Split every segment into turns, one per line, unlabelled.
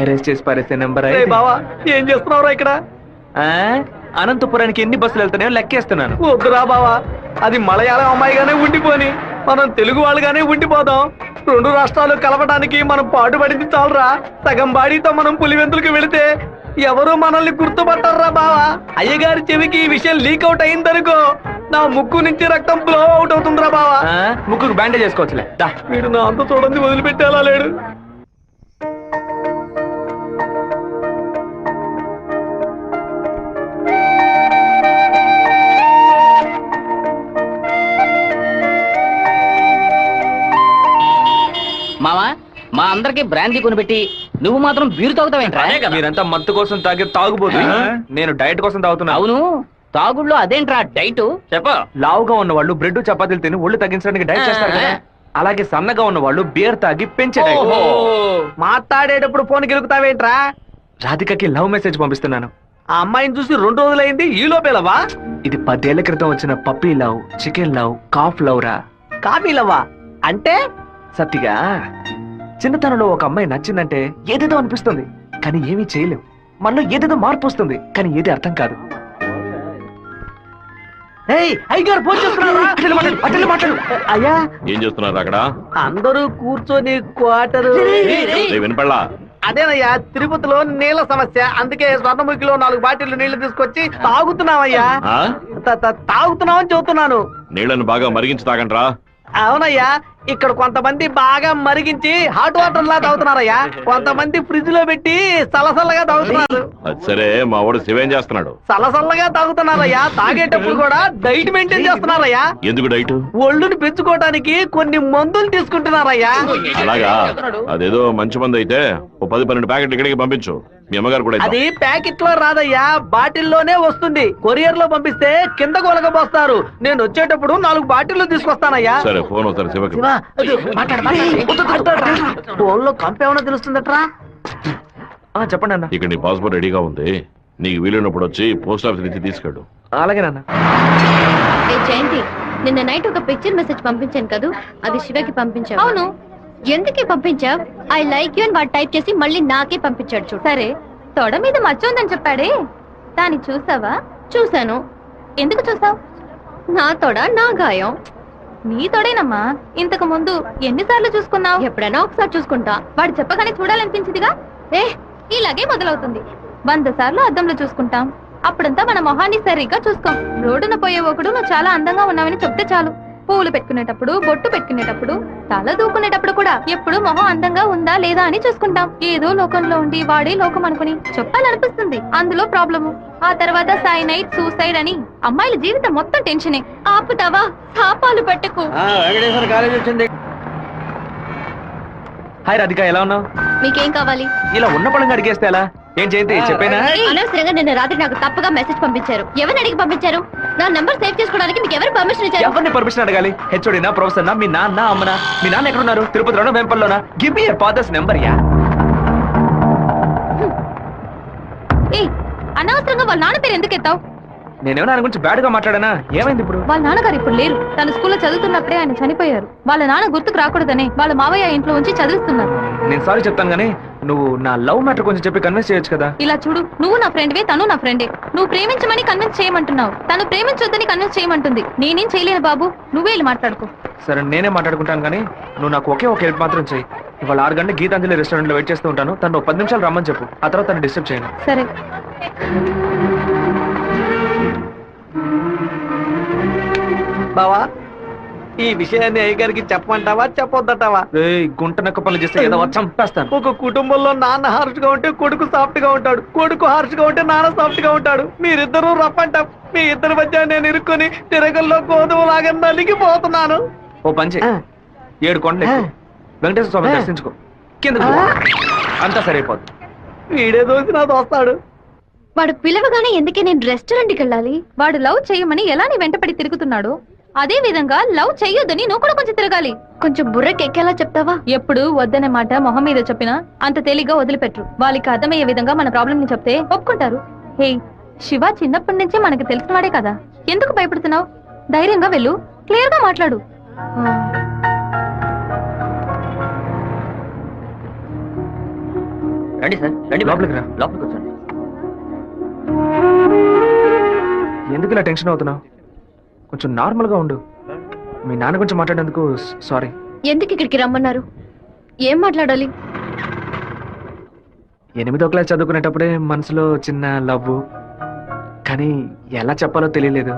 Arrest చేసి పారేసే number
బావా ఏం చేస్తున్నావురా ఇక్కడ?
అనంతపురానికి ఎన్ని బస్సులు వెళ్తాయో లెక్కేస్తున్నాను.
వద్దురా బావా, అది మలయాళం అమ్మాయిగానే ఉండిపోని మనం తెలుగు వాళ్ళుగానే ఉండిపోదాం. రెండు రాష్ట్రాలు కలవడానికి మనం పాటుపడింది చాలరా. సగం బాడీతో మనం పులివెందులకు వెళితే ఎవరు మనల్ని గుర్తుపట్టారా బావా. అయ్యగారి చెవికి ఈ విషయం లీక్ అవుట్ అయిందనుకో, నా ముక్కు నుంచి రక్తం ఫ్లో అవుట్ అవుతుందిరా బావా.
ముక్కుకు బ్యాండేజ్ చేసుకోవచ్చులే.
వీడు నా అంత చూడండి వదిలిపెట్టేలా లేడు.
మావా, మా అందరికి బ్రాందీ కొనిపెట్టి నువ్వు మాత్రం బీరు తాగుతావేంట్రా?
మీరంతా మత్తు కోసం తాగే తాగుబోతు, నేను డైట్ కోసం తాగుతున్నా.
అవును, తాగుళ్ళో అదేంట్రా డైట్?
చెప్ప. లావుగా ఉన్న వాళ్ళు బ్రెడ్ చపాతీలు తిని ఒళ్ళు తగ్గించడానికి డైట్ చేస్తారు కదా, అలాగే సన్నగా ఉన్న వాళ్ళు బియర్ తాగి పెంచే డైట్.
మాట్లాడేటప్పుడు ఫోన్ గెలుకుతావేంట్రా?
రాధికకి లవ్ మెసేజ్ పంపిస్తున్నాను.
ఆ అమ్మాయిని చూసి 2 రోజులైంది, ఈ లోపేలవా?
ఇది 10 ఏళ్ల క్రితం వచ్చిన puppy love, chicken love, calf love రా.
కాఫీ లవ్వా అంటే?
సత్తిగా చిన్నతనంలో ఒక అమ్మాయి నచ్చిందంటే ఏదేదో అనిపిస్తుంది, కానీ ఏమీ చేయలేం. మనలో ఏదేదో మార్పు వస్తుంది, కానీ ఏది అర్థం కాదు.
అయ్యా
ఏం చేస్తున్నారు అక్కడ?
అందరూ కూర్చొని క్వార్టర్
వినపడలా?
అదేనయ్యా, తిరుపతిలో నీళ్ళ సమస్య, అందుకే స్వర్ణముఖిలో 4 బాటిళ్లు నీళ్లు తీసుకొచ్చి తాగుతున్నామయ్యా. తాగుతున్నామని చెబుతున్నాను.
నీళ్లను బాగా మరిగించి తాగండ్రా.
అవునయ్యా, ఇక్కడ కొంతమంది బాగా మరిగించి హాట్ వాటర్ లా తాగుతున్నారయ్యా, కొంతమంది ఫ్రిడ్జ్ లో పెట్టి సలసల్లగా తాగుతున్నారు.
అది సరే, మా వాడు శివేం చేస్తున్నాడు?
సలసల్లగా తాగుతున్నారయ్యా. తాగేటప్పుడు కూడా డైట్ మెయింటైన్ చేస్తున్నారయ్యా.
ఎందుకు డైట్?
ఒళ్ళుని పెంచుకోవడానికి కొన్ని మందులు తీసుకుంటున్నారయ్యా.
అలాగా? అదేదో మంచి మందు అయితే ఓ 10-12 ప్యాకెట్లు ఇక్కడికి పంపించు. మీ అమ్మగారు కూడా.
అది ప్యాకెట్ లో రాదయ్యా, బాటిల్లోనే వస్తుంది. కొరియర్ లో పంపిస్తే కింద గొలగబోస్తారు. నేను వచ్చేటప్పుడు 4 బాటిల్లు తీసుకొస్తానయ్యా.
సరే, ఫోన్ ఒకసారి శివకి.
ఫోన్ లో కంపేమన్నా తెలుస్తుందట్రా?
చెప్పండి అన్న.
ఇక్కడ నీ పాస్పోర్ట్ రెడీగా ఉంది, నీకు వీలైనప్పుడు వచ్చి పోస్ట్ ఆఫీస్ నుంచి తీసుకెళ్ళు.
అలాగే నాన్న.
జయంతి, నిన్న నైట్ ఒక పిక్చర్ మెసేజ్ పంపించాను కదా, అది శివకి పంపించావు. అవును, ఎందుకే పంపించావు? ఐ లైక్ యూ అని వాడు టైప్ చేసి మళ్ళీ నాకే పంపించాడు. చూడు. సరే, తొడ మీద మచ్చ ఉందని చెప్పాడే, దాన్ని చూసావా? చూశాను. ఎందుకు చూసావు? నా తొడ నా గాయం. నీ తొడేనమ్మా. ఇంతకు ముందు ఎన్నిసార్లు చూసుకున్నావు? ఎప్పుడైనా ఒకసారి చూసుకుంటా. వాడు చెప్పగానే చూడాలనిపించిందిగా. ఇలాగే మొదలవుతుంది. 100 సార్లు అద్దంలో చూసుకుంటాం. అప్పుడంతా మన మొహాన్ని సరిగ్గా చూసుకోం. రోడ్డున పోయే ఒకడు నువ్వు చాలా అందంగా ఉన్నావని చెప్తే చాలు. పూలు పెట్టుకునేటప్పుడు, బొట్టు పెట్టుకునేటప్పుడు, తల దూకునేటప్పుడు కూడా ఎప్పుడు మొహం అందంగా ఉందా లేదా అని చూసుకుంటాం. ఏదో లోకంలో ఉండి వాడే లోకం అనుకుని చెప్పాలనిపిస్తుంది. అందులో ప్రాబ్లము. ఆ తర్వాత సైనైడ్, సూసైడ్ అని అమ్మాయిల జీవితం మొత్తం టెన్షనే. ఆపుతావా? శాపాలు పెట్టకు.
వెంకటేశ్వర కాలేజ్ వచ్చింది.
హాయ్ రాధిక, ఎలా ఉన్నావు?
మీకేం కావాలి?
ఇలా ఉన్న పడంగా అడిగేస్తే ఎలా? ఏం చేయండి చెప్పేనా?
అనవసరంగా నిన్న రాత్రి నాకు తప్పుగా మెసేజ్ పంపించారు. ఎవరిని అడిగి పంపించారు? నా నంబర్ సేవ్ చేసుకోవడానికి మీకు ఎవరు పర్మిషన్ ఇచ్చారు?
ఎవరిని పర్మిషన్ అడగాలి? హెచ్ఓడినా, ప్రొఫెసర్ నా, మీ నాన్న, అమ్మనా? మీ నాన్న ఎక్కడున్నారు? తిరుపతిలోనా, వేంపల్లోనా? Give me your father's number. Yeah.
అనవసరంగా వాళ్ళ నాన్న పేరు ఎందుకు ఎత్తావు?
నేనేమన్నా ఆయన గురించి బ్యాడ్ గా మాట్లాడానా? ఏమైంది ఇప్పుడు?
వాళ్ళ నాన్నగారు ఇప్పుడు లేరు. తన స్కూల్లో చదువుతున్నప్పుడే ఆయన చనిపోయారు. వాళ్ళ నాన్న గుర్తుకు రాకూడదనే వాళ్ళ మావయ్య ఇంట్లో ఉంచి చదివిస్తున్నారు.
నేను సారీ చెప్తాను గానీ నువ్వు నా లవ్ మ్యాటర్ కొంచెం చెప్పి కన్విన్స్ చేయొచ్చు కదా.
ఇలా చూడు, నువ్వు నా ఫ్రెండ్వే, తను నా ఫ్రెండే. నువ్వు ప్రేమించమని కన్విన్స్ చేయమంటున్నావు, తను ప్రేమించొద్దని కన్విన్స్ చేయమంటుంది. నేనేం చేయలేను బాబు, నువ్వే వెళ్ళి మాట్లాడుకో.
సరే, నేనే మాట్లాడుకుంటాను కానీ నువ్వు నాకు ఒకే ఒక హెల్ప్ మాత్రం చెయ్యి. ఇవాళ 6 గంటల గీతాంజలి రెస్టారెంట్ లో వెయిట్ చేస్తూ ఉంటాను. తను 10 నిమిషాలు రమ్మని చెప్పు. ఆ తర్వాత తను డిస్టర్బ్ చేయను.
సరే.
బావా, ఈ విషయాన్ని అయ్యగారికి చెప్పమంటావా చెప్పొద్దటావా?
గుంట నక్క పనులు చేస్తే ఏదో చంపేస్తాను.
ఒక కుటుంబంలో నాన్న హార్ష్ గా ఉంటే కొడుకు సాఫ్ట్ గా ఉంటాడు, కొడుకు హార్ష్ గా ఉంటే నాన్న సాఫ్ట్ గా ఉంటాడు. మీరిద్దరూ రఫ్ అంట. మీ ఇద్దరి మధ్య నేను ఇరుక్కుని తిరగల్లో గోధుమలాగా నలిగిపోతున్నాను.
ఓ పంచే, 7 కొండలు వెంకటేశ్వర స్వామి దర్శించుకో, కింద అంతా సరైపోద్ది.
వీడే దోసి నా దోస్తాడు.
వాడు పిలవగానే ఎందుకే నేను రెస్టారెంట్కి వెళ్ళాలి? వాడు లవ్ చేయమని ఎలా నీ వెంటపడి తిరుగుతున్నాడు, అదే విధంగా లవ్ చెయ్యొద్దని నువ్వు కూడా కొంచెం తిరగాలి. కొంచెం బుర్రకెక్కేలా చెప్తావా? ఎప్పుడు వద్దనే మాట మొహం మీద చెప్పినా అంత తేలిగ్గా వదిలిపెట్టరు. వాళ్ళకి అర్థమయ్యే విధంగా మన ప్రాబ్లం ని చెప్తే ఒప్పుకుంటారు. హే, శివ చిన్నప్పటి నుంచే మనకు తెలిసిన వాడే కదా, ఎందుకు భయపడుతున్నావు? ధైర్యంగా వెళ్ళు, క్లియర్ గా మాట్లాడు.
రండి సార్ రండి
లోపలికి రా.
లోపలికి కూర్చోండి.
ఎందుకు ఇలా టెన్షన్ అవుతున్నావు? కొంచెం నార్మల్ గా ఉండు. మీ నాన్న గురించి మాట్లాడేందుకు సారీ.
ఎందుకు ఇక్కడికి రమ్మన్నారు? ఏం మాట్లాడాలి?
8వ క్లాస్ చదువుకునేటప్పుడే మనసులో చిన్న లవ్, కానీ ఎలా చెప్పాలో తెలియలేదు.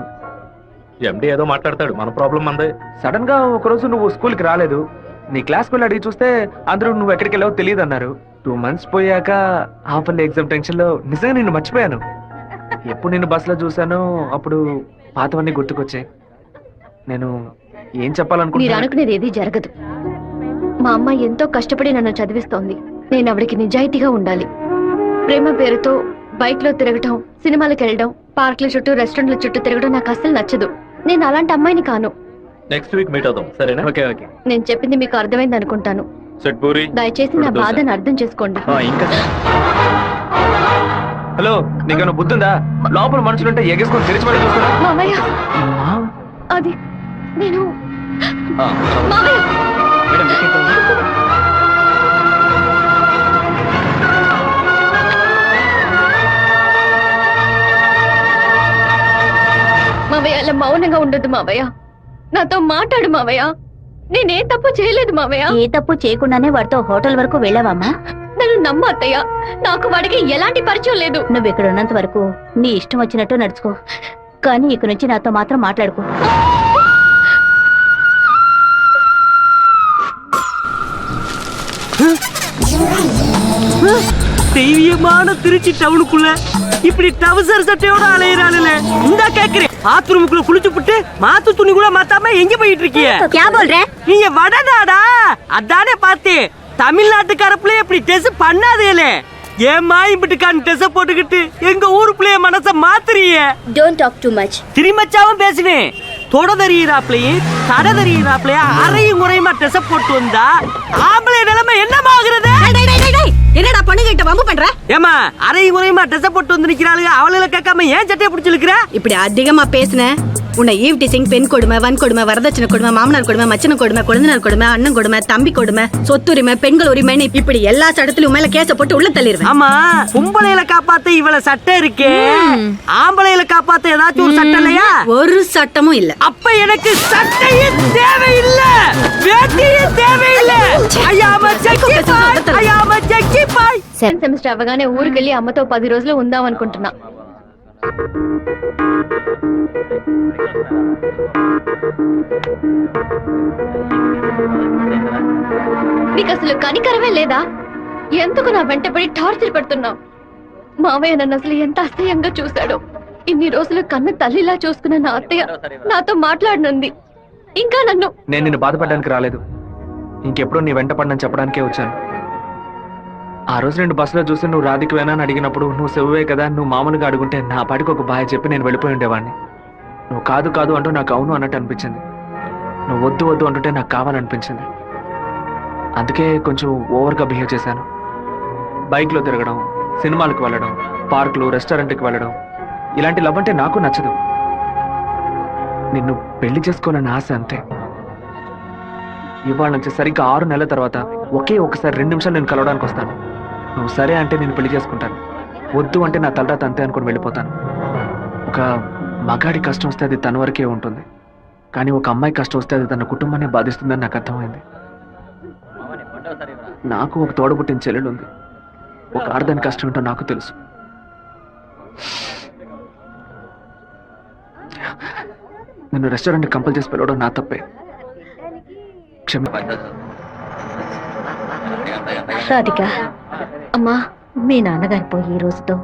ఎండి ఏదో మాట్లాడతాడు, మన ప్రాబ్లం మందే.
సడన్ గా ఒకరోజు నువ్వు స్కూల్కి రాలేదు. నీ క్లాస్కి వెళ్ళి అడిగి చూస్తే అందరూ నువ్వు ఎక్కడికి వెళ్ళావో తెలియదు అన్నారు. 2 months పోయాక హాఫర్లీ ఎగ్జామ్ టెన్షన్ లో నిజంగా నిన్ను మర్చిపోయాను. ఎప్పుడు నిన్ను బస్సులో చూసానో అప్పుడు పాతవన్నీ గుర్తుకొచ్చాయి. నేను ఏం
మీరు
చెప్పాలనుకుంటున్నా?
అనుకునేది ఏది జరగదు. మా అమ్మ ఎంతో కష్టపడి నన్ను చదివిస్తోంది. నేను ఆవిడకి నిజాయితీగా ఉండాలి. ప్రేమ పేరుతో బైక్ లో తిరగటం, సినిమాలకు వెళ్ళడం, పార్కుల చుట్టూ రెస్టారెంట్ల చుట్టూ తిరగడం నాకు అస్సలు నచ్చదు. నేను అలాంటి అమ్మాయిని కాను.
నెక్స్ట్ వీక్ మీట్ అవుదాం, సరేనా? Okay okay.
నేను చెప్పింది మీకు అర్థమైంది అనుకుంటాను.
సెట్ పూరి.
దయచేసి నా బాధను అర్థం చేసుకోండి.
ఇంకా
హలో, నీకన్నా బుద్ధుందా? లోపల మనుషులుంటే ఎగేసుకొని తెరిచి పడి చూస్తున్నా.
మామయ్య, అది నేను మామయ్య, మావయ్య అలా మౌనంగా ఉండదు మావయ్య. నాతో మాట్లాడు మావయ్య. నేనే తప్పు చేయలేదు మావయ్య.
ఏ తప్పు చేయకుండానే వాడితో హోటల్ వరకు వెళ్ళావమ్మా?
నన్ను నమ్ము అత్తయ్య. నాకు వాడికి ఎలాంటి పరిచయం లేదు.
నువ్వు ఇక్కడ ఉన్నంత వరకు నీ ఇష్టం వచ్చినట్టు నడుచుకో, కానీ ఇక నుంచి నాతో మాత్రం మాట్లాడుకో.
தெய்வீகமான திருச்சி டவுனுக்குள்ள இப்படி டவுசர் சட்டையோட அலையிறானுல இந்த கேக்குறேன். பாத்ரூமுக்குள்ள குளிச்சு புட்டு மாத்து துணி கூட மாத்தாம எங்க போயிட்டு இருக்கிய? நீங்க வடநாடா? அதானே பார்த்தேன். தமிழ்நாட்டுக்கார பிள்ளைய இப்படி டெஸ் பண்ணாதேலே. ஏமா இப்படிக்கான டெஸ் போட்டுக்கிட்டு எங்க ஊரு பிள்ளைய மனச மாத்துறீங்க?
Don't talk too much.
திரும்பச்சாவும் பேசுவேன். தொட தெரியுறாப்லையும் தட தெரியுறாப்லையா அரையும் குறையுமா டெஸ் போட்டு வந்தா ஆம்பளை நிலைமை என்னமாகிறது?
என்னடா பொண்ணுகிட்ட வம்பு பண்ற?
ஏமா அரையும் குறையுமா ட்ரெஸ் போட்டு வந்து நிக்கிறாளுங்க, அவளுகளை கேட்காம ஏன் சட்டையை பிடிச்சிருக்கிற?
இப்படி அதிகமா பேசுன உன்னை ஈவ் டீசிங், பெண் கொடுமை, வன் கொடுமை, வரதட்சணை கொடுமை, மாமனார் கொடுமை, மச்சன கொடுமை, குழந்தைனார் கொடுமை, அண்ணன் கொடுமை, தம்பி கொடுமை, சொத்துரிமை, பெண்கள் உரிமை, இப்படி எல்லா சட்டத்திலும் மேல கேச போட்டு உள்ள தள்ளிடுவேன்.
ஆமா, பொம்பளையில காப்பாத்த இவள சட்டை இருக்கே, ஆம்பளையில காப்பாத்த ஏதாச்சும் ஒரு சட்டம் இல்லையா?
ஒரு சட்டமும் இல்ல.
அப்ப எனக்கு சட்டையும் தேவையில்லை, வேட்டியும் தேவையில்லை. ஐயாம ஜக்கி பாய், ஐயாம ஜக்கி பாய்.
సెమిస్టర్ అవగానే ఊరికెళ్ళి అమ్మతో 10 రోజులు ఉందాం అనుకుంటున్నా. నీకు అసలు కనికరమే లేదా? ఎందుకు నా వెంటపడి టార్చర్ పెడుతున్నావు? మావయ్య నన్ను అసలు ఎంత అసహ్యంగా చూశాడో. ఇన్ని రోజులు కన్న తల్లిలా చూసుకున్న నా అత్తయ్య నాతో మాట్లాడనుంది. ఇంకా నన్ను
నేను నిన్ను బాధపడడానికి రాలేదు. ఇంకెప్పుడు నీ వెంట పడనని చెప్పడానికే వచ్చాను. ఆ రోజు నేను బస్సులో చూసి నువ్వు రాధికి వేనా అని అడిగినప్పుడు నువ్వు సెవ్వే కదా, నువ్వు మామూలుగా అడుగుంటే నా పాటికి ఒక బాయ్ చెప్పి నేను వెళ్ళిపోయి ఉండేవాడిని. నువ్వు కాదు కాదు అంటూ నాకు అవును అన్నట్టు అనిపించింది. నువ్వు వద్దు వద్దు అంటుంటే నాకు కావాలనిపించింది. అందుకే కొంచెం ఓవర్గా బిహేవ్ చేశాను. బైక్లో తిరగడం, సినిమాలకు వెళ్ళడం, పార్కులు, రెస్టారెంట్కి వెళ్ళడం, ఇలాంటి లవ్ అంటే నాకు నచ్చదు. నిన్ను పెళ్లి చేసుకోవాలని ఆశ అంతే. ఇవాళ నుంచి సరిగ్గా 6 నెలల తర్వాత ఒకే ఒకసారి 2 నిమిషాలు నేను కలవడానికి వస్తాను. నువ్వు సరే అంటే నేను పెళ్లి చేసుకుంటాను, వద్దు అంటే నా తలరాత అంతే అనుకుని వెళ్ళిపోతాను. ఒక మగాడి కష్టం వస్తే అది తన వరకే ఉంటుంది, కానీ ఒక అమ్మాయి కష్టం వస్తే అది తన కుటుంబాన్ని బాధిస్తుందని నాకు అర్థమైంది. నాకు ఒక తోడబుట్టిన చెల్లెలు ఉంది. ఒక ఆడదాని కష్టం ఏంటో నాకు తెలుసు. నిన్ను రెస్టారెంట్కి కంపల్ చేసి పిలవడం నా తప్పే.
రాధిక,
అమ్మా,
మీ నాన్నగారు పోయి ఈ రోజుతో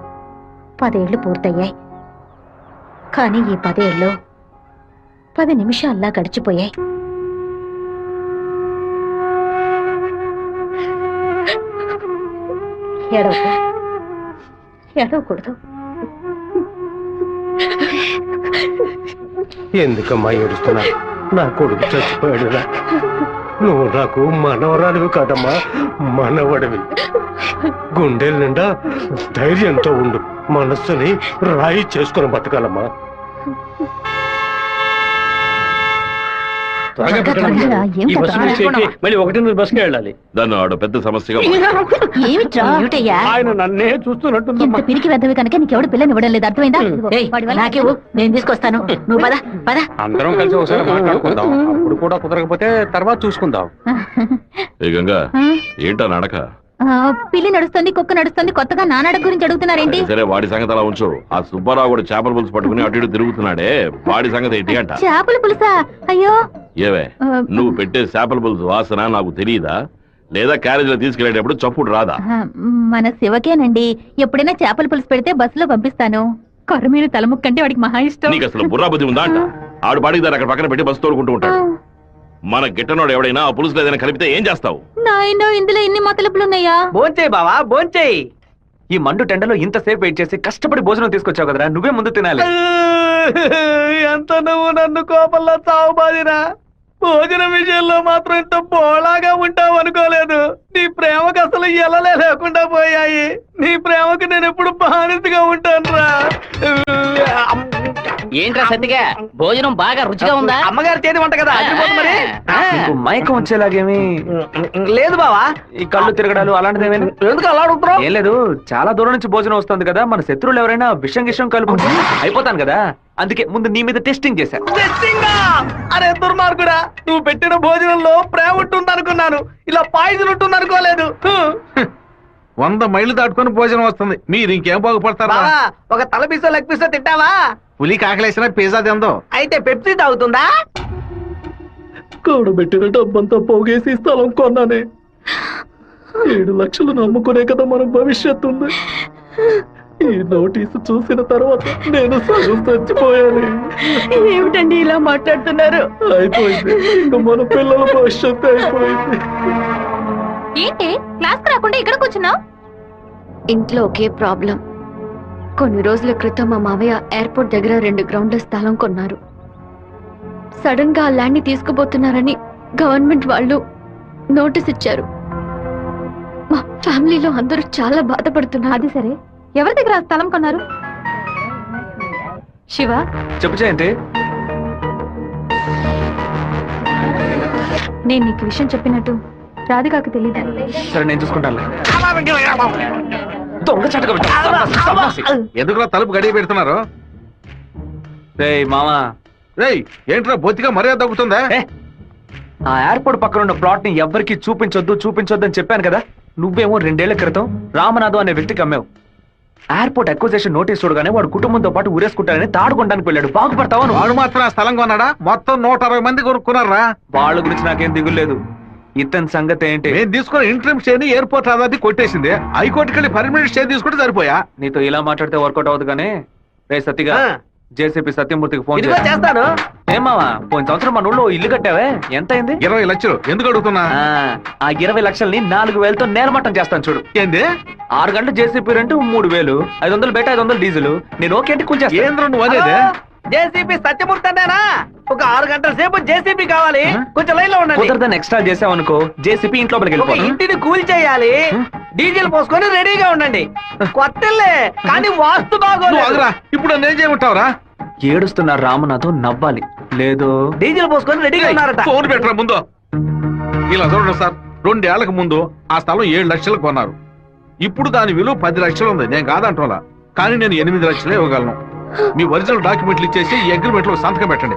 10 ఏళ్లు పూర్తయ్యాయి. కానీ ఈ 10 ఏళ్ళు 10 నిమిషాల్లా గడిచిపోయాయి. ఏడవకూడదు.
ఎందుకమ్మా ఏడుస్తున్నా? నా కొడుకు చచ్చిపోయాడురా. నువ్వు నాకు మనవరాలివి కాదమ్మా, మనవడివి. గుండెల నిండా ధైర్యంతో ఉండు, మనస్సుని రాయి చేసుకుని బతకాలమ్మా. త్వరగా పెట్టండి. ఈ బస్సు మిస్ అయితే మళ్ళీ 1 బస్సుకి వెళ్ళాలి.
దాన్ని ఆడు పెద్ద సమస్యగా
ఏమిట్రా
ఆయన నన్నే చూస్తున్నట్టుందమ్మా.
పిరికి వెద్దవి కనుక నీకెవడు పిల్లని ఇవ్వడం లేదు అర్థమైందా నాకేవు నేను తీసుకొస్తాను నువ్వు పద పద
అందరం కలిసి ఒకసారి మాట్లాడుకుందాం. అప్పుడు కూడా కుదరకపోతే తర్వాత చూసుకుందాం.
ఏ గంగా ఏంటా నడక?
పిల్లి నడుస్తుంది కుక్క నడుస్తుంది కొత్తగా నానాడ గురించి అడుగుతున్నారేంటి
సరే వాడి సంగతి అలా ఉంచు. ఆ సుబ్బారావు కూడా చేపల పులుసు పట్టుకుని అటు ఇటు తిరుగుతున్నాడే, వాడి సంగతి ఏంటి అంట?
చేపల పులుసా అయ్యో
ఏవే నువ్వు పెట్టే చేపల పులుసు వాసన నాకు తెలియదా? లేదా క్యారేజీలో తీసుకెళ్లేటప్పుడు చప్పుడు రాదా?
మన శివకేనండి ఎప్పుడైనా చేపల పులుసు పెడితే బస్సులో పంపిస్తాను కొర్రమీను తలముక్కంటే వాడికి మహా ఇష్టం
నీకు అసలు బుర్రా బుద్ధి ఉందా అంట? ఆడు పాడికి దాన్ని అక్కడ పక్కన పెట్టి బస్సు తోడుకుంటూ ఉంటాడు. మన గిట్టనోడు ఎవడైనా ఆ పులుసులో ఏదైనా కలిపితే ఏం చేస్తావు?
నాయనో ఇందులో ఇన్ని మతలపులున్నాయా
భోంచేయి బావా భోంచేయి.
ఈ మండు టెండలో ఇంతసేపు వెయిట్ చేసి కష్టపడి భోజనం తీసుకొచ్చావు కదరా, నువ్వే ముందు తినాలి.
ఎంత నువ్వు నన్ను కోపంలో చావు బాదిరా. భోజనం విషయంలో మాత్రం ఇంత బోళాగా ఉంటావు అనుకోలేదు. నీ ప్రేమకు అసలు ఎలలే లేకుండా పోయాయి. నీ ప్రేమకు నేను ఎప్పుడు బానిసగా ఉంటాను రా.
ఏంట్రా సత్తిగా భోజనం బాగా రుచిగా ఉందా?
అమ్మగారి చేతి వంట కదా అదిరిపోతుంది మరి.
నీకు మైకం వచ్చేలాగేమి
లేదు బావా.
ఈ కళ్ళు తిరగడాలు అలాంటిది ఏమైనా?
ఎందుకు అలా అడుగుతున్నావు?
ఏం లేదు, చాలా దూరం నుంచి భోజనం వస్తుంది కదా, మన శత్రువులు ఎవరైనా విషం కలుపుకుంటే అయిపోతాను కదా, అందుకే ముందు నీ మీద టెస్టింగ్ చేశా.
టెస్టింగా? అరే దుర్మార్గుడా, నువ్వు పెట్టిన భోజనంలో ప్రేమ ఉంటుంది అనుకున్నాను, ఇలా పాయిజన్ ఉంటుంది అనుకోలేదు.
100 మైళ్ళు దాటుకొని భోజనం వస్తుంది, మీరు ఇంకేం బాగుపడతారా?
బావా, ఒక తల పీసో లెగ్ పీసో తింటావా?
పులి కాకలేసిన పిజ్జా తిందో.
అయితే పెప్సీ తాగుతుందా? కూడబెట్టిన డబ్బంతా పోగేసి స్థలం కొన్నానే. 7 లక్షలు నమ్ముకునే కదా మన భవిష్యత్తు ఉంది. ఈ నోటీసు చూసిన తర్వాత నేను సగం చచ్చిపోయాను.
ఏమిటండి ఇలా మాట్లాడుతున్నారు?
అయిపోయింది, ఇంకా మన పిల్లల భవిష్యత్తు అయిపోయింది.
ఏంటి క్లాస్ రాకుండా ఇక్కడ కూర్చున్నావు? ఇంట్లో ఒకే ప్రాబ్లం. కొన్ని రోజుల క్రితం మా మావయ్య ఎయిర్పోర్ట్ దగ్గర 2 గ్రౌండ్ల స్థలం కొన్నారు. సడన్ గా ఆ ల్యాండ్ ని తీసుకుపోతున్నారని గవర్నమెంట్ వాళ్ళు నోటీస్ ఇచ్చారు. మా ఫ్యామిలీలో అందరూ చాలా బాధపడుతున్నారు. అది సరే, ఎవరి దగ్గర ఆ స్థలం కొన్నారు? శివ
చెప్పు జయంతి.
నేను నీకు విషయం చెప్పినట్టు రాధికాకు తెలియదు.
సరే నేను చూసుకుంటాను. దొంగ చాటుగా పెట్టు. సన్నాసి.
ఎందుకులా తలుపు గడియ పెడుతున్నారు?
రేయ్ మామా,
రేయ్ ఏంట్రా బొత్తిగా మర్యాద తగ్గుతుందా?
ఆ ఎయిర్పోర్ట్ పక్కన ఉన్న ప్లాట్ ని ఎవ్వరికి చూపించొద్దు అని చెప్పాను కదా. నువ్వేమో 2 ఏళ్ల క్రితం రామనాథం అనే వ్యక్తికి అమ్మావు. ఎయిర్పోర్ట్ అక్విజిషన్ నోటీస్ చూడగానే వాడు కుటుంబంతో పాటు ఊరేసుకుంటారని తాడుకోవడానికి వెళ్ళాడు. బాగుపడతావా నువ్వు?
వాడు మాత్రం ఆ స్థలం కొన్నాడా? మొత్తం 160 మంది కొనుక్కున్నారా?
వాళ్ళ గురించి నాకేం దిగులేదు. ఇతని సంగతి ఏంటి?
నేను తీసుకున్న ఇంట్రీమ్ స్టే ని ఎయిర్పోర్ట్ అథారిటీ కొట్టేసింది. హైకోర్టుకి వెళ్ళి పర్మనెంట్ స్టే తీసుకుంటే సరిపోయా.
నీతో ఇలా మాట్లాడితే వర్కౌట్ అవుతుంది కానీ రే సత్తిగా, జేసీపీ సత్యమూర్తికి ఫోన్
ఇదిగో చేస్తాను.
ఏమావా, పోయిన సంవత్సరం మన ఊళ్ళో ఇల్లు కట్టావే, ఎంత అయింది?
20 లక్షలు. ఎందుకు అడుగుతున్నా?
ఆ 20 లక్షల్ని 4,000తో నేలమట్టం చేస్తాను చూడు.
ఏంది?
6 గంటలు జేసీపీ రెంట్ 3,000, 500 బయట 500 డీజిల్. నేను ఓకే అంటే కొంచెం
ఏంద్ర నువ్వు అనేది?
జేసీబీ సత్యమూర్తి అన్నానా? ఒక 6 గంటల సేపు జేసీబీ కావాలి, కొంచెం లైన్ లో ఉండండి.
కుదరదని ఎక్స్ట్రా చేసావనుకో జేసీపీ ఇంట్లో
ఒక
వెళ్ళిపోతాను.
ఇంటిని కూల్ చేయాలి, డీజిల్ పోసుకొని రెడీగా ఉండండి. కొత్తలే కానీ వాస్తు
నువ్వు
బాగోలేదు.
ఆగురా. ఇప్పుడు నన్ను ఏం చేయమంటావురా?
ఏడుస్తున్న రామనాథం నవ్వాలి, లేదు
డీజిల్ పోసుకొని రెడీగా ఉన్నారట.
ఫోన్ పెట్టరా ముందు. ఇలా చూడండి సార్, 2 ఏళ్లకు ముందు ఆ స్థలం 7 లక్షలు కొన్నారు. ఇప్పుడు దాని విలువ 10 లక్షలు ఉంది. నేను కాదంటోలా, కానీ నేను 8 లక్షలే ఇవ్వగలను. మీ ఒరిజినల్ డాక్యుమెంట్లు ఇచ్చేసి ఈ అగ్రిమెంట్ లో సంతకం పెట్టండి.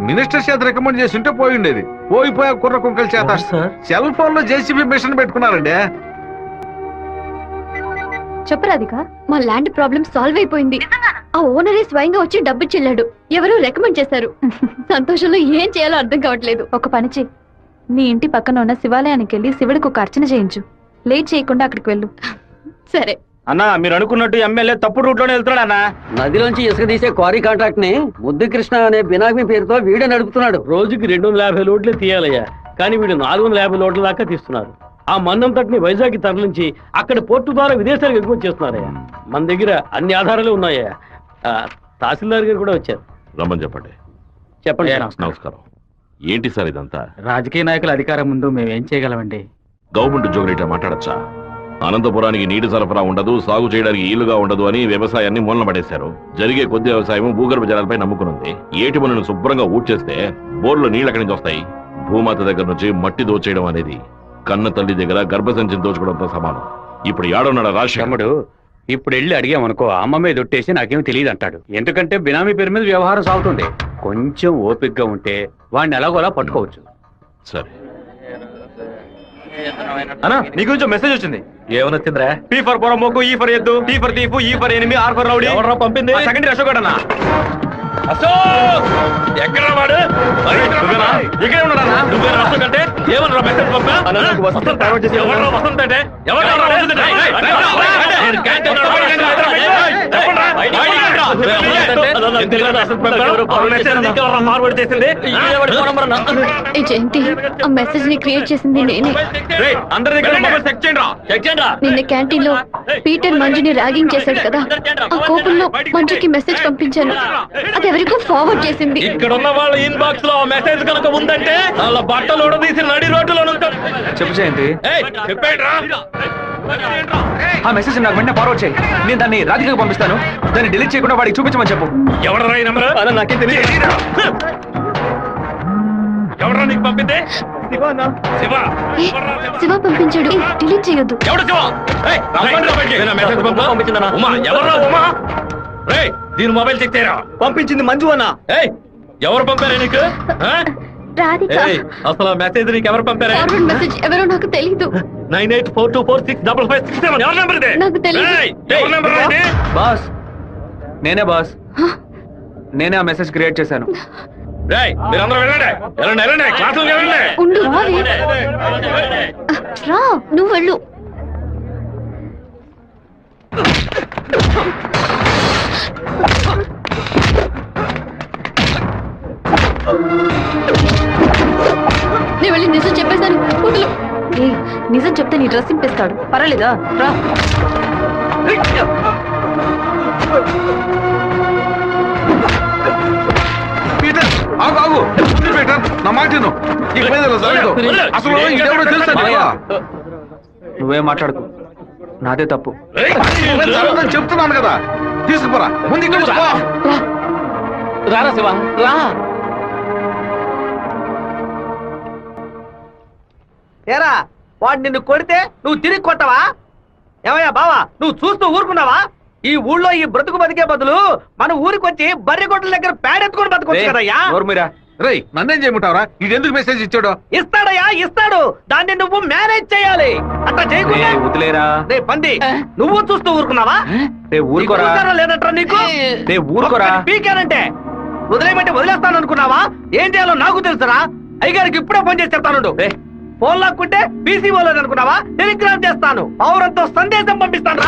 మినిస్టర్ చేత రికమెండ్ చేసి ఉంటే పోయి ఉండేది. పోయిపోయా కుర్ర కుంకల చేత సెల్ ఫోన్ లో జేసీబీ మిషన్ పెట్టుకున్నారండి.
చెప్పు రాధిక. మా ల్యాండ్ ప్రాబ్లం సాల్వ్ అయిపోయింది. ఆ ఓనరే స్వయంగా వచ్చి డబ్బు చెల్లాడు. ఎవరు రికమెండ్ చేశారు. సంతోషంలో ఏం చేయాలో అర్థం కావట్లేదు. ఒక పని చెయ్యి, నీ ఇంటి పక్కన ఉన్న శివాలయానికి వెళ్ళి శివుడికి ఒక అర్చన చేయించు. లేట్ చేయకుండా అక్కడికి వెళ్ళు. సరే
అన్నా, మీరు అనుకున్నట్టు ఎమ్మెల్యే తప్పుడు రూట్ లోనే వెళ్తున్నాడు అన్న.
నదిలోంచి ఇసుక తీసే క్వారీ కాంట్రాక్ట్ ని ముద్దు కృష్ణ అనే బినామీ పేరుతో వీడే నడుపుతున్నాడు.
రోజుకి 250 లోడ్లే తీయాలయ్యా, కానీ వీడు 450 లోడ్ల దాకా తీస్తున్నారు. ఆ మన్నం తట్టుని వైజాగ్ తరలించి అక్కడ పోర్టు ద్వారా విదేశాలకు ఎగుమతి చేస్తున్నారయ్యా. మన దగ్గర అన్ని ఆధారాలు ఉన్నాయా. తహసీల్దార్ గారు కూడా వచ్చారు.
రమ్మని చెప్పండి.
చెప్పండి.
నమస్కారం. ఏంటి సార్ ఇదంతా?
రాజకీయ నాయకుల అధికారం ముందు మేమేం చేయగలమండి?
గవర్నమెంట్ ఉద్యోగులు ఇట్లా మాట్లాడచ్చా? అనంతపురానికి నీటి సరఫరా ఉండదు, సాగు చేయడానికి ఈలుగా ఉండదు అని వ్యవసాయాన్ని మూలన పడేశారు. జరిగే కొద్ది వ్యవసాయం భూగర్భ జలాలపై నమ్ముకునుంది. ఏటి పనులను శుభ్రంగా ఊడ్చేస్తే బోర్లో నీళ్ళు ఎక్కడి నుంచి వస్తాయి? భూమాత దగ్గర నుంచి మట్టి దోచేయడం అనేది కన్న తల్లి దగ్గర గర్భసంచిని దోచుకోవడంతో సమానం. ఇప్పుడు ఏడున్నాడు రాజశేఖరుడు.
ఇప్పుడు వెళ్ళి అడిగామనుకో అమ్మ మీద ఒట్టేసి నాకేం తెలియదు అంటాడు. ఎందుకంటే బినామీ పేరు మీద వ్యవహారం సాగుతుంది. కొంచెం ఓపికగా ఉంటే వాడిని ఎలాగోలా పట్టుకోవచ్చు.
సరే
అన్నా నీ గురించి మెసేజ్ వచ్చింది. ఏమనొచ్చిందిరా? పీ ఫర్ పొరమోకు, ఈ ఫర్ ఎద్దు, టీ ఫర్ తీపు, E for enemy, R for rowdy. ఎవరు పంపింది? సెకండరీ అశోక్ అన్న. అశోక్ ఎక్కడ వాడు? ఇక్కడే ఉన్నాడన్నా. నువ్వేనా అశోక్ అంటే? ఏమన్నా మెసేజ్ పంపా? వసంత అంటే
ఏ జయంతి, ఆ మెసేజ్ ని క్రియేట్ చేసింది నేనే. నిన్న క్యాంటీన్ లో పీటర్ మంజుని ర్యాగింగ్ చేశాడు కదా, ఆ కోపంలో మంజుకి మెసేజ్ పంపించాను. అది ఎవరికో ఫార్వర్డ్ చేసింది.
ఇక్కడ ఉన్న వాళ్ళ ఇన్బాక్స్ లో మెసేజ్ కనుక ఉందంటే వాళ్ళ బట్టలు ఉడదీసి నడి రోడ్డులో
చెప్పు జయంతి.
చెప్పాడు.
ఆ మెసేజ్ నాకు వెంటనే ఫార్వర్డ్ చేయి. నేను దాన్ని రాధికకు పంపిస్తాను. దాన్ని డిలీట్ చేయకుండా వాడికి చూపించమని చెప్పు.
ఎవడరా ఈ నంబర్? నాకేం తెలియదు. ఎవడరా నీకు పంపింది? శివ.
శివ పంపించాడు. డిలీట్ చేయొద్దు.
ఎవడు శివ? మెసేజ్ పంపించిందన్నా. ఉమా ఎవరా? ఉమా రేయ్ దీని మొబైల్ చెక్ చేయరా. పంపించింది మంజు అన్న. ఏయ్ ఎవరు పంపారా నీకు?
రాధిక.
అసలు మెసేజ్ నీకు ఎవరు పంపారా?
ఫార్వర్డ్ మెసేజ్ ఎవరో నాకు తెలీదు.
9842465567 ఎవరి నంబర్ ఇది?
నాకు తెలీదు.
ఎవరి నంబర్ ఇది?
బాస్ నేనే బాస్. నేనే ఆ మెసేజ్ క్రియేట్ చేశాను.
రేయ్ మీరందరూ వెళ్ళండి. వెళ్ళండి వెళ్ళండి క్లాసులకు వెళ్ళండి.
ఉండు రా, నువ్వు వెళ్ళు. నేను వెళ్ళి నిజం చెప్పేశాను. వదులు. నిజం చెప్తే నీ డ్రెస్ చింపేస్తాడు. పర్వాలేదా? రా.
పీటర్ ఆగు ఆగు. పీటర్ నా మాట విను. ఈ పని జరగదు. అసలు ఇదెవడో తెలుసా నీకు?
నువ్వేం మాట్లాడుకో, నాదే తప్పు.
జరగదని చెప్తున్నాను కదా. తీసుకుపోరా ముందు ఇక్కడ చూసుకో.
రారా శివ రా.
ఏరా వాడు నిన్ను కొడితే నువ్వు తిరిగి కొట్టవా? ఏమయ్యా బావా, నువ్వు చూస్తూ ఊరుకున్నావా? ఈ ఊళ్ళో ఈ బ్రతుకు బతికే బదులు మన ఊరికి వచ్చి బర్రె కొట్టల దగ్గర పేడెత్తుకొని బతకొచ్చు కదయ్యా.
మీరా
రేయ్ నన్నేం చేయమంటావరా? ఇది ఎందుకు మెసేజ్ ఇచ్చాడు?
ఇస్తాడయ్యా ఇస్తాడు. దాన్ని నువ్వు మేనేజ్ చేయాలి. అట్లా చేయకుండా
వదిలేరా.
రే పంది, నువ్వు చూస్తూ ఊరుకున్నావా?
ఊరుకోరా.
లేదట్రా నీకు?
ఊరుకోరా.
పీకానంటే వదిలేయమంటే వదిలేస్తాను అనుకున్నావా? ఏం చేయాలో నాకు తెలుసురా. అయ్యగారికి ఇప్పుడే ఫోన్ చేసి చెప్తాను. ఫోన్ లాక్కుంటే పీసీ పోలేదు అనుకున్నావా? టెలిగ్రామ్ చేస్తాను. పౌరంతో సందేశం పంపిస్తాను.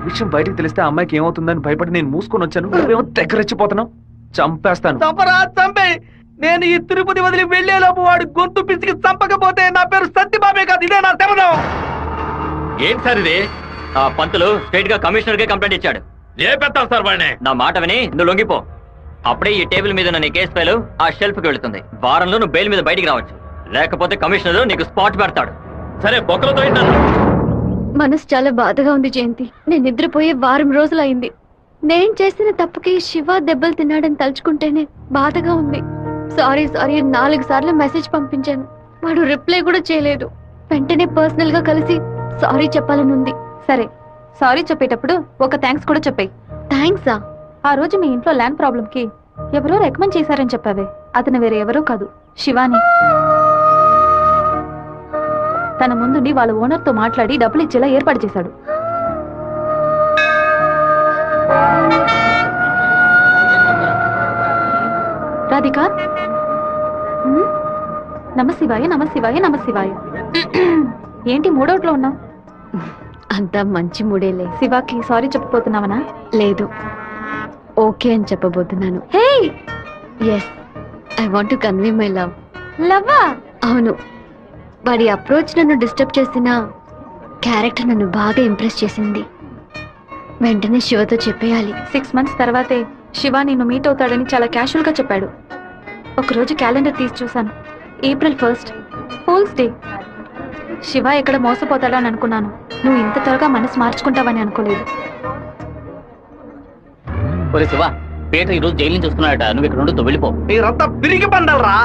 విషయం బయటకు తెలిస్తే ఆ అమ్మాయికి ఏమవుతుందని భయపడి నేను మూసుకొని వచ్చాను. నువ్వేమో దగ్గరెచ్చిపోతున్నావు. చంపేస్తాను.
చంపరా చంపే. నేను ఈ తిరుపతి వదిలి వెళ్లేలోపు వాడు గొంతు పిసికి చంపకపోతే నా పేరు సత్యబాబే కాదు. ఇదే నా శపథం.
ఏంటి సార్ ఇది? ఆ పంతులు స్ట్రైట్ గా కమిషనర్ కే కంప్లైంట్ ఇచ్చాడు.
ఏ పెడతావు సార్ వాడిని?
నా మాట విని నువ్వు లొంగిపో. అప్పుడే ఈ టేబుల్ మీద ఉన్న నీ కేసు ఫైలు ఆ షెల్ఫ్ కి వెళుతుంది. వారంలో నువ్వు బెయిల్ మీద బయటికి రావచ్చు. లేకపోతే కమిషనర్ నీకు స్పాట్ పెడతాడు.
సరే బొక్కలతో ఏంటన్నా?
మనసు చాలా బాధగా ఉంది జయంతి. నేను నిద్రపోయే వారం రోజులైంది. నేను చేసిన తప్పుకి శివ దెబ్బలు తిన్నాడని తలుచుకుంటేనే బాధగా ఉంది. సారీ 4 సార్లు మెసేజ్ పంపించాను. వాడు రిప్లై కూడా చేయలేదు. వెంటనే పర్సనల్ గా కలిసి సారీ చెప్పాలని ఉంది.
సరే, సారీ చెప్పేటప్పుడు ఒక థ్యాంక్స్ కూడా చెప్పాయి.
థ్యాంక్సా?
ఆ రోజు మీ ఇంట్లో ల్యాండ్ ప్రాబ్లం కి ఎవరో రికమెండ్ చేశారని చెప్పావే, అతను వేరే ఎవరో కాదు, శివాని. తన ముందుండి వాళ్ళ ఓనర్ తో మాట్లాడి డబ్బులు ఇచ్చేలా ఏర్పాటు చేశాడు. రాధిక, నమశివాయ నమశివాయ నమశివాయ. ఏంటి మూడోట్లో ఉన్నావు?
అంతా మంచి మూడేలే.
శివాకి సారీ చెప్పబోతున్నావనా?
లేదు, ఓకే అని చెప్పబోతున్నాను.
Hey,
yes, I want to convey my love.
లవ్వా?
అవును. వాడి అప్రోచ్ నన్ను డిస్టర్బ్ చేసిన క్యారెక్టర్ నన్ను బాగా ఇంప్రెస్ చేసింది. వెంటనే శివతో చెప్పేయాలి.
6 months తర్వాతే శివ నిన్ను మీట్ అవుతాడని చాలా క్యాషువల్ గా చెప్పాడు. ఒకరోజు క్యాలెండర్ తీసి చూశాను. April 1st, fools day. Shiva ఎక్కడ మోసపోతాడని అనుకున్నాను. నువ్వు ఇంత త్వరగా మనసు మార్చుకుంటావని అనుకోలేదు.
శివ, పీటర్ ఈ రోజు జైలు నుంచి వస్తున్నాడట. నువ్వు ఇక్కడ ఉండదు, వెళ్ళిపో.
మీరంతా పిరికి పండాలరా.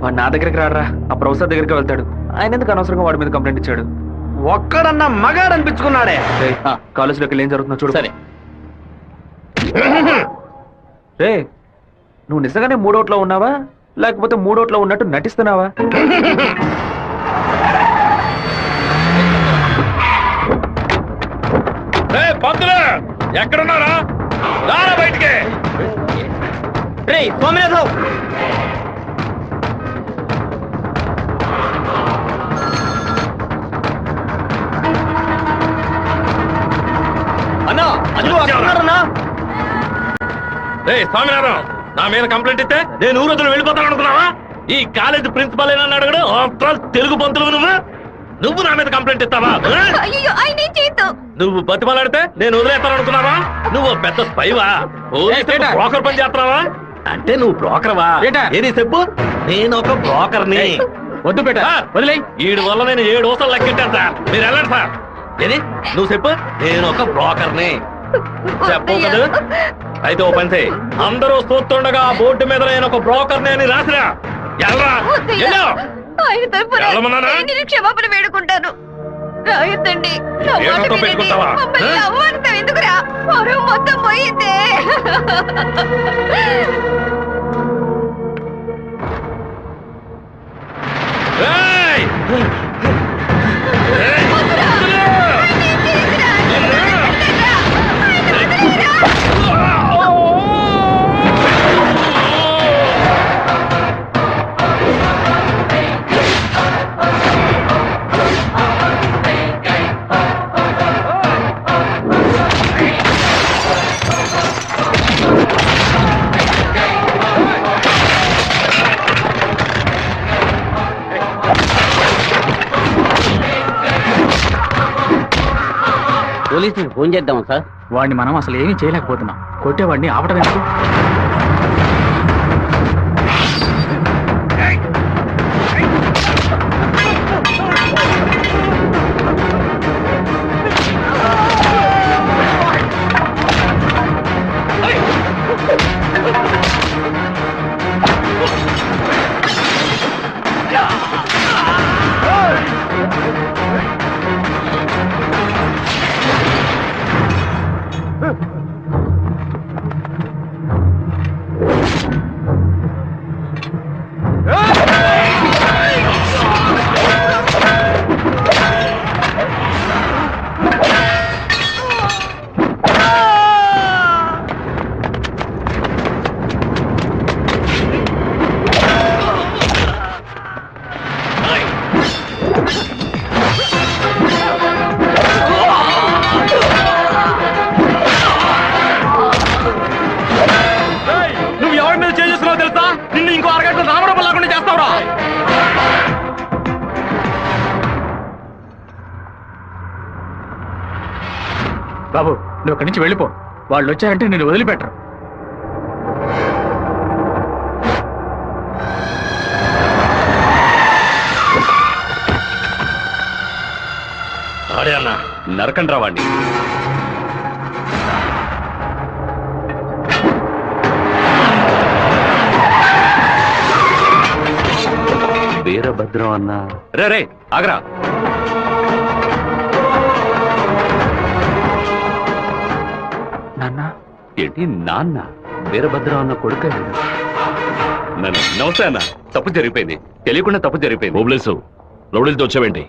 వాడు నా దగ్గరికి రాడరా, ఆ ప్రొఫెసర్ దగ్గరికి వెళ్తాడు. ఆయన ఎందుకు అనవసరంగా వాడి మీద కంప్లైంట్ ఇచ్చాడు?
ఒక్కడన్నా మగాడు అనిపించుకున్నాడే.
కాలేజీలోకి వెళ్ళి ఏం జరుగుతుందో చూడు.
సరే.
రే, నువ్వు నిజంగానే మూడోట్లో ఉన్నావా లేకపోతే మూడోట్లో ఉన్నట్టు నటిస్తున్నావా?
పంతులు ఎక్కడున్నారా? రారా బయటికి.
రే సోమనాథరావు,
అన్నా, అదిగో అక్కడ ఉన్నారన్నా.
రే స్వామినారాయణ, నా మీద కంప్లైంట్ ఇస్తే నేను ఊరొద్దులు వెళ్ళిపోతాను అనుకున్నావా? ఈ కాలేజ్ ప్రిన్సిపల్ ఏనా అడగడం? ఆఫ్టర్ ఆల్ తెలుగు పంతులు నువ్వు నా మీద కంప్లైంట్ ఇస్తావా? నువ్వు బతిమాలాడితే నేను వదిలేస్తాను అనుకున్నావా? నువ్వు పెద్ద స్పైవా? బ్రోకర్ పని చేస్తున్నావా? అంటే నువ్వు బ్రోకర్వా? ఏది చెప్పు. నేను ఒక బ్రోకర్ని.
వద్దు బేట, వదిలే.
వీడి వల్ల నేను 7 ఊసలు లెక్కెట్టాను సార్. మీరు వెళ్ళండి సార్. ఏది నువ్వు చెప్పు. నేను ఒక బ్రోకర్ని చెప్పు కదా. అయితే ఓ పని చేయి, అందరూ చూస్తుండగా ఆ బోర్డు మీద నేను ఒక బ్రోకర్ని అని రాసిరా. వెళ్ళరా. వెళ్ళమన్నానా?
క్షమాపణ వేడుకుంటాను. రాయొద్దండి.
ఏడుతో పెట్టుకుంటావా?
ఎందుకురా మొత్తం పోయిందే.
ఏయ్! ఏయ్!
పోలీసులకు ఫోన్ చేద్దామా సార్?
వాడిని మనం అసలు ఏమీ చేయలేకపోతున్నాం. కొట్టేవాడిని ఆపడం ఎందుకు?
నువ్వు ఎవరి మీద చేసుకున్నావు తెలుసా? నిన్ను ఇంకో అరగంట రావడం లేకుండా చేస్తావురా.
బాబు, నువ్వు అక్కడి నుంచి వెళ్ళిపో. వాళ్ళు వచ్చారంటే నేను వదిలిపెట్టరు.
ఆడే అన్న
నరకండి రావండి. వీరభద్రం అన్న. రే రే ఆగరా.
నాన్న
ఏంటి నాన్న? వీరభద్రం అన్న కొడుకు. నమస్తే అన్న. తప్పు జరిగిపోయింది, తెలియకుండా తప్పు జరిగిపోయింది.
ఓబ్లేసు, రౌడీలతో వచ్చావేంటి?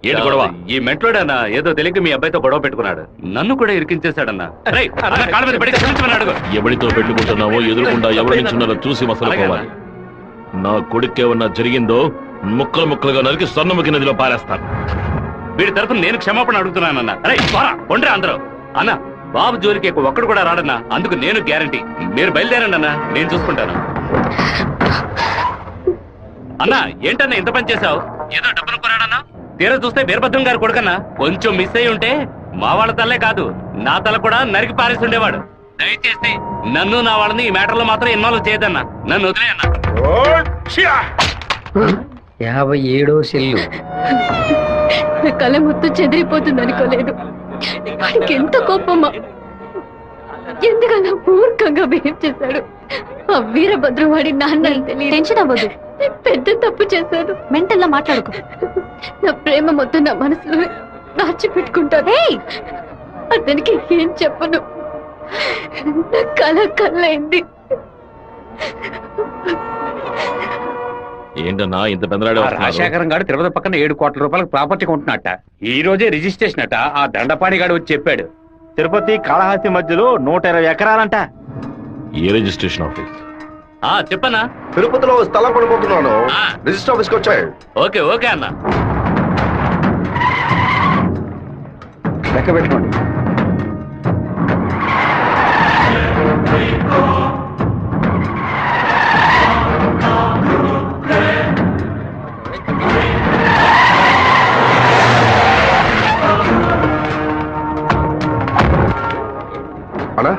ఏంటి గొడవ?
ఈ మెంట్లోడన్నా ఏదో తెలియక మీ అబ్బాయితో గొడవ పెట్టుకున్నాడు. నన్ను కూడా ఇరికించేశాడన్నా.
ఎవరితో పెట్టుకుంటున్నావో ఎదురుకుండా ఎవరు నిల్చున్నారో చూసి మసలు పోవాలి. నా కొడుకేమన్నా జరిగిందో ముక్కలు ముక్కలుగా నరికి స్వర్ణముఖి నదిలో పారేస్తాను.
వీడి తరఫున నేను క్షమాపణ అడుగుతున్నానన్నా. అరే కొండ్రా అందరూ. అన్న, బాబు జోలికి ఒక్కడు కూడా రాడన్నా. అందుకు నేను గ్యారంటీ. మీరు బయలుదేరండి అన్నా, నేను చూసుకుంటాను. అన్నా, ఏంటన్నా ఇంత పని చేశావు? ఏదో డబ్బులు కొరాడన్నా. తీరా చూస్తే వీరభద్రం గారు కొడుకన్నా. కొంచెం మిస్ అయి ఉంటే మా వాళ్ళ తల్లే కాదు, నా తల కూడా నరికి పారేసి ఉండేవాడు. దయచేసి నన్ను నా వాళ్ళని ఈ మ్యాటర్లో మాత్రం ఇన్వాల్వ్ చేయదన్నా. నన్ను వదిలేయన్నా.
57వ సెల్లు.
నా కళ మొత్తం చెదిరిపోతుంది అనుకోలేదు. వాడికి ఎంత కోపమా, ఎందుకలా మూర్ఖంగా బిహేవ్ చేశాడు. ఆ వీరభద్రం వాడి నాన్న తెలియదు.
టెన్షన్ అవ్వదు,
పెద్ద తప్పు చేశాను.
మెంటల్ లా మాట్లాడుకో.
నా ప్రేమ మొత్తం నా మనసులో దాచిపెట్టుకుంటాను. అతనికి ఏం చెప్పను. నా కళ కళ్ళైంది.
ఏంటన్నా ఇంత పెందరాడే వస్తున్నారు?
రాజశేఖరం గారు తిరుపతి పక్కన 7 కోట్ల రూపాయలకు ప్రాపర్టీ కొంటున్నట్ట. ఈ రోజే రిజిస్ట్రేషన్ అట. ఆ దండపాణి గారు వచ్చి చెప్పాడు.
తిరుపతి కాళహస్తి మధ్యలో 120 ఎకరాలంట.
ఏ రిజిస్ట్రేషన్ ఆఫీస్?
చెప్పన్నా.
తిరుపతిలో స్థలం పడిపోతున్నాను. రిజిస్టర్ ఆఫీస్కి వచ్చాయి.
ఓకే ఓకే అన్న.
లెక్క పెట్టుకోండి.
అలా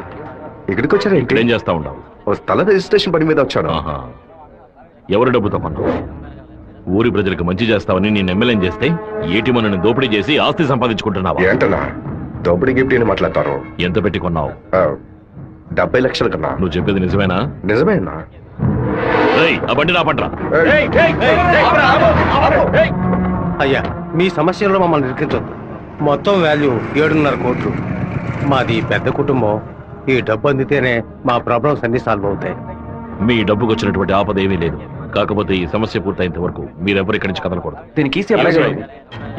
ఇక్కడికి వచ్చారా?
ఇక్కడేం చేస్తా ఉండవు?
ఓ స్థల రిజిస్ట్రేషన్ పని మీద వచ్చాను.
ఆహా. ఎవరి డబ్బుతో కొన్నావు? ఊరి ప్రజలకు మంచి చేస్తావని నేను ఎమ్మెల్యేని చేస్తే ఏటి మనని దోపిడీ చేసి ఆస్తి సంపాదించుకుంటున్నావా?
ఏంటన్నా దోపిడీ గిఫ్ట్ అని మాట్లాడతారు?
ఎంత పెట్టి కొన్నావు?
70 లక్షలు కన్నా.
నువ్వు చెప్పేది నిజమేనా?
నిజమేనా?
రేయ్, ఆ బండి నా పట్రా.
అయ్యా, మీ సమస్యలో మమ్మల్ని నిరికించొద్దు. మొత్తం వాల్యూ 7.5 కోట్లు. మాది పెద్ద కుటుంబం. ఈ డబ్బు అందితేనే మా ప్రాబ్లమ్స్ అన్ని సాల్వ్ అవుతాయి.
మీ డబ్బుకు వచ్చినటువంటి ఆపద ఏమీ లేదు. కాకపోతే ఈ సమస్య పూర్తయినంత వరకు మీరెవరు ఇక్కడి నుంచి కదలకూడదు.
దీనికి ఈసీ అప్లై చేయండి.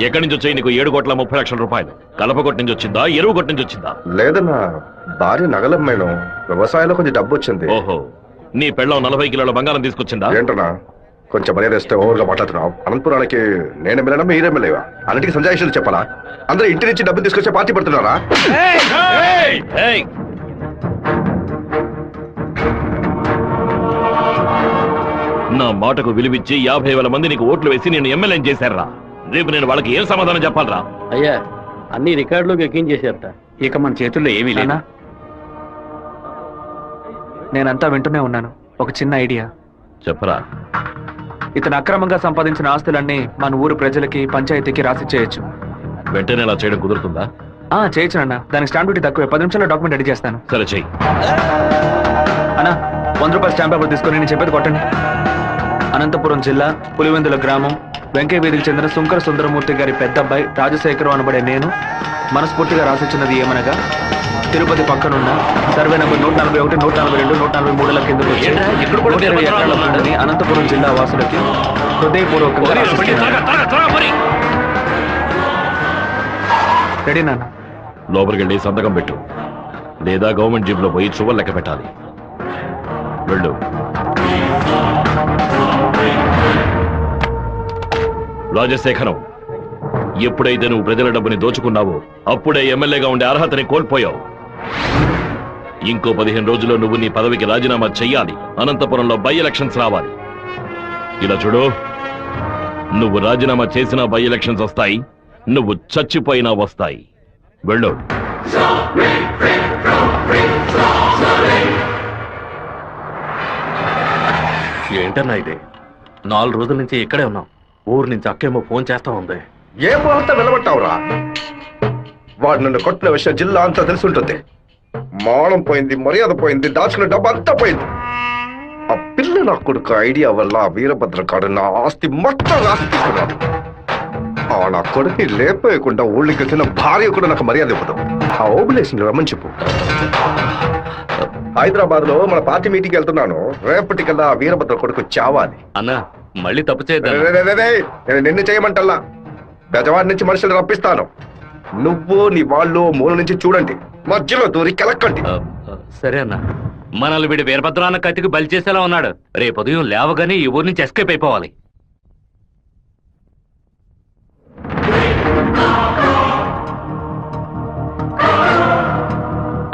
ఎక్కడి నుంచి వచ్చాయి నీకు 7,30,00,000 రూపాయలు? కలపగొట్టు నుంచి వచ్చిందా, ఎరువు కొట్టు నుంచి వచ్చిందా?
లేదన్నా, భార్య నగలమ్మేను. వ్యవసాయంలో కొంచెం డబ్బు వచ్చింది.
ఓహో, నీ పెళ్ళం 40 కిలోల బంగారం తీసుకొచ్చిందా?
ఏంటన్నా కొంచెం మర్యాద ఇస్తే ఓవర్గా మాట్లాడుతున్నావు. అనంతపురానికి నేను ఎమ్మెల్యేనా, మీరే ఎమ్మెల్యేవా? అన్నిటికీ సంజాయిషులు చెప్పాలా? అందరూ ఇంటి నుంచి డబ్బు తీసుకొచ్చే పార్టీ పడుతున్నారా?
నా మాటకు విలువిచ్చి 50,000 మంది నీకు ఓట్లు వేసి నేను ఎమ్మెల్యేని చేశారా? రేపు నేను వాళ్ళకి ఏం సమాధానం చెప్పాలరా?
అయ్యా, అన్ని రికార్డులోకి ఎక్కించేశారట.
ఇక మన చేతుల్లో ఏమీ లేదు.
నేనంతా వింటూనే ఉన్నాను. ఒక చిన్న ఐడియా
చెప్పరా.
ఇతను అక్రమంగా సంపాదించిన ఆస్తులన్నీ మన ఊరు ప్రజలకి, పంచాయతీకి రాసి చేయొచ్చు.
వెంటనే ఇలా చేయడం కుదురుతుందా?
చేయొచ్చు అన్న. దానికి స్టాంప్ డ్యూటీ తక్కువే. 10 నిమిషాల్లో డాక్యుమెంట్ రెడీ చేస్తాను.
సరే చెయ్యి.
అన్నా, 100 రూపాయల స్టాంప్ పేపర్ తీసుకొని నేను చెప్పేది కొట్టండి. అనంతపురం జిల్లా పులివెందుల గ్రామం వెంకయ్య వీధికి చెందిన సుంకర సుందరమూర్తి గారి పెద్ద అబ్బాయి రాజశేఖరం అనబడే నేను మనస్ఫూర్తిగా రాసిచ్చినది ఏమనగా, తిరుపతి పక్కనున్న సర్వే నంబర్ 141, 142, 143 కిందకు వచ్చి 120 ఎకరాల భూమిని అనంతపురం జిల్లా వాసులకి హృదయపూర్వకంగా రాసిస్తున్నాను. రెడీ నాన్న?
లోపలికి వెళ్ళి సంతకం పెట్టు, లేదా గవర్నమెంట్ జీబ్ లో పోయి చువ్వలు లెక్క పెట్టాలి. వెళ్ళు. రాజశేఖరం, ఎప్పుడైతే నువ్వు ప్రజల డబ్బుని దోచుకున్నావో అప్పుడే ఎమ్మెల్యేగా ఉండే అర్హతని కోల్పోయావు. ఇంకో 15 రోజుల్లో నువ్వు నీ పదవికి రాజీనామా చెయ్యాలి. అనంతపురంలో బై ఎలక్షన్స్ రావాలి. ఇలా చూడు, నువ్వు రాజీనామా చేసినా బై ఎలక్షన్స్ వస్తాయి, నువ్వు చచ్చిపోయినా వస్తాయి. వెళ్ళు.
ఏంటన్నా ఇది? 4 రోజుల నుంచి ఇక్కడే ఉన్నాం. ఊరు నుంచి అక్కేమో ఫోన్ చేస్తా ఉంది.
ఏ పోతా నిలబట్టావురా? వాడు నన్ను కొట్టిన విషయం జిల్లా అంతా తెలిసి ఉంటుంది. మానం పోయింది, మర్యాద పోయింది, దాచుకున్న డబ్బు అంతా పోయింది. ఆ పిల్ల నా కొడుకు ఐడియా వల్ల వీరభద్ర కాడు నా ఆస్తి మొత్తం రాసి తీసుకున్నాడు. ఆ నా కొడుకుని లేపేయకుండా ఊళ్ళకి వచ్చిన భార్య కూడా నాకు మర్యాద ఇవ్వదు. ఆ ఓబులేషన్ రమ్మని చెప్పు. హైదరాబాద్ లో మన పార్టీ మీటింగ్ వెళ్తున్నాను. రేపటికల్లా వీరభద్ర కొడుకు చావాలి.
అన్నా, మళ్ళీ తప్పు చేద్దాం.
నేను నిన్ను చేయమంటల్లా, బెజవాడి నుంచి మనుషులు రప్పిస్తాను. నువ్వు నీ వాళ్ళు మూల నుంచి చూడండి, మధ్యలో దూరి కెలక్కండి.
సరే అన్న. మనల్ని వీడి వీరభద్రాన్న కత్తికి బలి చేసేలా ఉన్నాడు. రేపు ఉదయం లేవగానే ఈ ఊరు నుంచి ఎస్కేప్ అయిపోవాలి.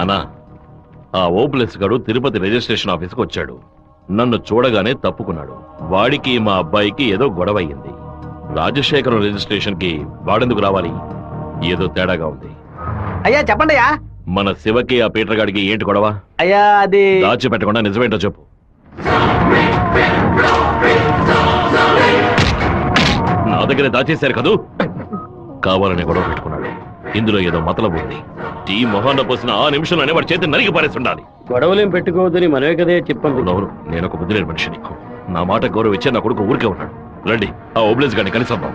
అన్నా, ఆ ఓప్లెస్ గడు తిరుపతి రిజిస్ట్రేషన్ ఆఫీస్కి వచ్చాడు. నన్ను చూడగానే తప్పుకున్నాడు. వాడికి మా అబ్బాయికి ఏదో గొడవ అయ్యింది. రాజశేఖరం రిజిస్ట్రేషన్ కి వాడెందుకు రావాలి? ఏదో తేడాగా ఉంది.
అయ్యా చెప్పండి అయ్యా.
మన శివకి ఆ పీటర్ గాడికి ఏంటి గొడవ?
అయ్యా అది
దాచిపెట్టకుండా నిజమేంటో చెప్పు. నా దగ్గర దాచేశారు కదూ? కావాలనే గొడవ పెట్టుకున్నాడు. ఇందులో ఏదో మతలబు ఉంది. టీ మొహాన్న పోసిన ఆ నిమిషంలోనే వాడి చేతి నరికి పారేస్తుండాలి.
గొడవలేం పెట్టుకోవద్దని మనమే కదే చెప్పండి.
అవును, నేను ఒక బుద్ధి లేని మనిషిని. నా మాట గౌరవ ఇచ్చే నా కొడుకు ఊరికే ఉన్నాడు. రండి, ఆ ఓబ్లేజ్ గారిని కలిసొద్దాం.